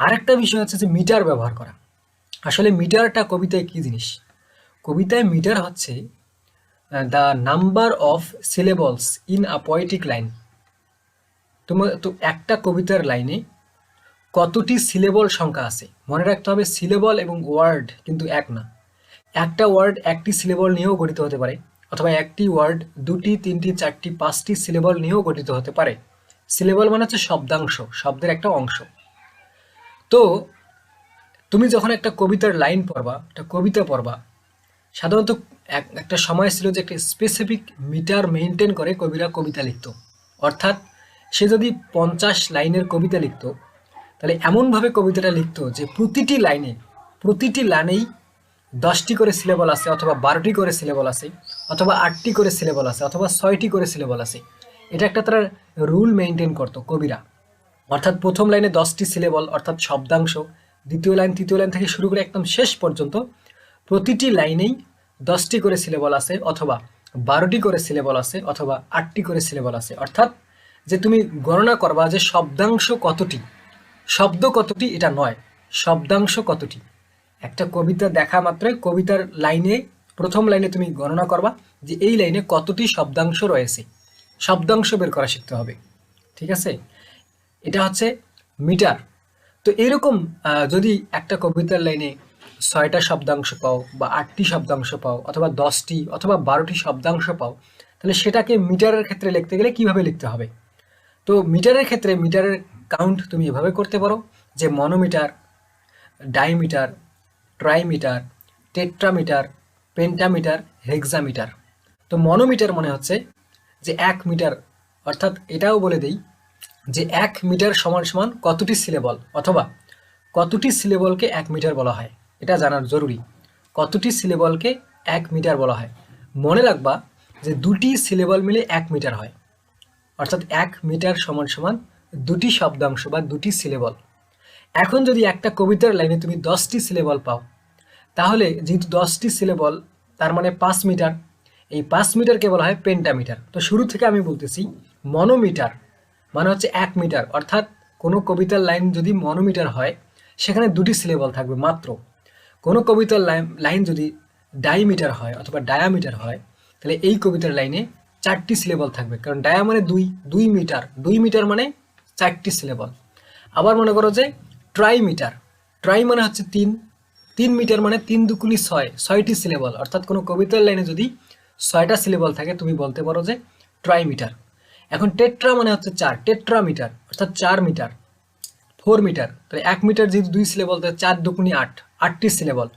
আরেকটা বিষয় হচ্ছে যে মিটার ব্যবহার করা। আসলে মিটারটা কবিতায় কি জিনিস? কবিতায় মিটার হচ্ছে the number of syllables in a poetic line. তো একটা কবিতার লাইনে কতটি সিলেবল সংখ্যা আছে মনে রাখতে হবে। সিলেবল এবং ওয়ার্ড কিন্তু এক না। একটা ওয়ার্ড একটি সিলেবল নিয়েও গঠিত হতে পারে, অথবা একটি ওয়ার্ড দুটি, তিনটি, চারটি, পাঁচটি সিলেবল নিয়েও গঠিত হতে পারে। সিলেবল মানে হচ্ছে শব্দাংশ, শব্দের একটা অংশ। তো তুমি যখন একটা কবিতার লাইন পড়বা, একটা কবিতা পড়বা, সাধারণত একটা সময় ছিল যে একটা স্পেসিফিক মিটার মেনটেন করে কবিরা কবিতা লিখত। অর্থাৎ সে যদি 50 লাইনের কবিতা লিখত, তাহলে এমনভাবে কবিতাটা লিখত যে প্রতিটি লাইনেই 10টি করে সিলেবল আছে, অথবা 12টি করে সিলেবল আছে, অথবা 8টি করে সিলেবল আছে, অথবা 6টি করে সিলেবল আছে। এটা একটা তারা রুল মেনটেন করতো কবিরা। অর্থাৎ প্রথম লাইনে 10টি সিলেবল অর্থাৎ শব্দাংশ, দ্বিতীয় লাইন তৃতীয় লাইন থেকে শুরু করে একদম শেষ পর্যন্ত প্রতিটি লাইনেই 10টি করে সিলেবল আছে, অথবা 12টি করে সিলেবল আছে, অথবা 8টি করে সিলেবল আছে। অর্থাৎ যে তুমি গণনা করবা যে শব্দাংশ কতটি, শব্দ কতটি, এটা নয়, শব্দাংশ কতটি। একটা কবিতা দেখা মাত্রই কবিতার লাইনে প্রথম লাইনে তুমি গণনা করবা যে এই লাইনে কতটি শব্দাংশ রয়েছে। শব্দাংশ বের করা শিখতে হবে, ঠিক আছে? এটা হচ্ছে মিটার। তো এরকম যদি একটা কবিতার লাইনে 6টা শব্দাংশ পাও, বা 8টি শব্দাংশ পাও, অথবা 10টি অথবা 12টি শব্দাংশ পাও, তাহলে সেটাকে মিটারের ক্ষেত্রে লিখতে গেলে কিভাবে লিখতে হবে? তো মিটারের ক্ষেত্রে মিটারের কাউন্ট তুমি এভাবে করতে পারো যে মনোমিটার, ডাইমিটার, ট্রাইমিটার, টেট্রামিটার, পেন্টামিটার, হেক্সামিটার। তো মনোমিটার মনে হচ্ছে যে 1 মিটার, অর্থাৎ এটাও বলে দেই যে 1 মিটার সমান সমান কতটি সিলেবল, অথবা কতটি সিলেবলকে 1 মিটার বলা হয়। এটা জানার জরুরি, কতটি সিলেবলকে 1 মিটার বলা হয়। মনে রাখবা যে দুটি সিলেবল মিলে 1 মিটার হয়, অর্থাৎ 1 মিটার সমান সমান দুটি শব্দাংশ বা দুটি সিলেবল। এখন যদি একটা কবিতার লাইনে তুমি 10টি সিলেবল পাও, তাহলে যেহেতু 10টি সিলেবল, তার মানে 5 মিটার। এই 5 মিটারকে বলা হয় পেন্টামিটার। তো শুরু থেকে আমি বলতেছি, মনোমিটার মানে হচ্ছে 1 মিটার, অর্থাৎ কোনো কবিতার লাইন যদি মনোমিটার হয় সেখানে দুটি সিলেবল থাকবে মাত্র। কোনো কবিতার লাইন যদি ডাইমিটার হয় অথবা ডায়ামিটার হয়, তাহলে এই কবিতার লাইনে 4টি সিলেবল থাকবে, কারণ ডায়া মানে 2 মিটার, 2 মিটার মানে 4টি সিলেবল। আবার মনে করো যে ট্রাইমিটার, ট্রাই মানে হচ্ছে 3, 3 মিটার মানে 3 দুগুণী 6, 6টি সিলেবল। অর্থাৎ কোনো কবিতার লাইনে যদি 6টা সিলেবল থাকে তুমি বলতে পারো যে ট্রাইমিটার। এখন টেট্রা মানে হচ্ছে 4, টেট্রামিটার অর্থাৎ 4 মিটার, 4 মিটার। তাহলে 1 মিটার যেহেতু 2 সিলেবল, তাহলে 4 দুগুণী 8, 8টি সিলেবল।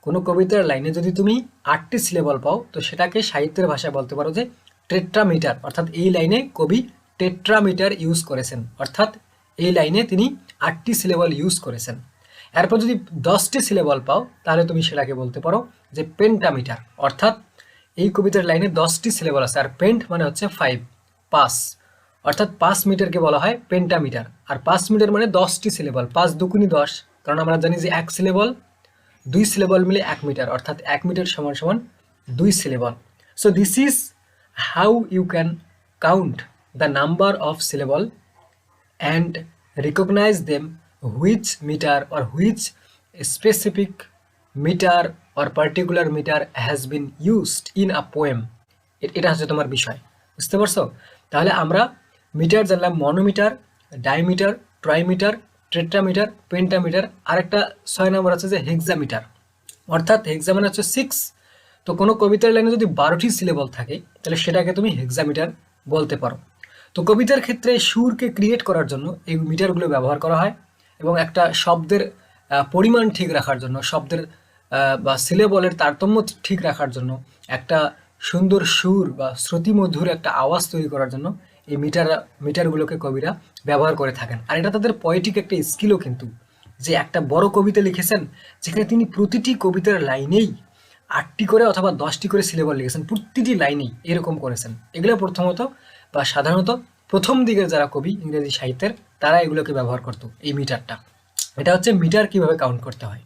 কোনো কবিতার লাইনে যদি তুমি 8টি সিলেবল পাও, তো সেটাকে সাহিত্যের ভাষায় বলতে পারো যে টেট্রামিটার। অর্থাৎ এই লাইনে কবি টেট্রামিটার ইউজ করেছেন, অর্থাৎ এই লাইনে তিনি 8টি সিলেবল ইউজ করেছেন। এরপর যদি 10টি সিলেবল পাও, তাহলে তুমি সেটাকে বলতে পারো যে পেন্টামিটার। অর্থাৎ এই কবিতার লাইনে 10টি সিলেবল আছে, আর পেন্ট মানে হচ্ছে 5, 5, অর্থাৎ 5 মিটারকে বলা হয় পেন্টামিটার। আর 5 মিটার মানে 10টি সিলেবল, 5 দুগুণী 10, কারণ আমরা জানি যে 1 সিলেবল, 2 সিলেবল মিলে 1 মিটার, অর্থাৎ 1 মিটার সমান সমান 2 syllable. So this is how you can count the number of syllable and recognize them, which meter or which specific meter or particular meter has been used in a poem. এটা হচ্ছে তোমার বিষয়, বুঝতে পারছো? তাহলে আমরা মিটার জানলাম, মনোমিটার, ডাইমিটার, ট্রাইমিটার, tetrameter, pentameter. আরেকটা 6 নম্বর আছে যে হেক্সামিটার, অর্থাৎ হেক্সা মানে হচ্ছে 6। তো কোনো কবিতার লাইনে যদি 12টি সিলেবল থাকে, তাহলে সেটাকে তুমি হেক্সামিটার বলতে পারো। তো কবিতার ক্ষেত্রে সুরকে ক্রিয়েট করার জন্য এই মিটারগুলো ব্যবহার করা হয়, এবং একটা শব্দের পরিমাণ ঠিক রাখার জন্য, শব্দের বা সিলেবলের তারতম্য ঠিক রাখার জন্য, একটা সুন্দর সুর বা শ্রুতিমধুর একটা আওয়াজ তৈরি করার জন্য এই মিটারগুলোকে কবিরা ব্যবহার করে থাকেন। আর এটা তাদের পয়েটিক একটা স্কিলও কিন্তু, যে একটা বড় কবিতা লিখেছেন যেখানে তিনি প্রতিটি কবিতার লাইনেই 8টি করে অথবা 10টি করে সিলেবল লিখেছেন, প্রতিটি লাইনেই এরকম করেছেন। এগুলো প্রথমত বা সাধারণত প্রথম দিকের যারা কবি ইংরেজি সাহিত্যের, তারা এগুলোকে ব্যবহার করতো, এই মিটারটা। এটা হচ্ছে মিটার কিভাবে কাউন্ট করতে হয়।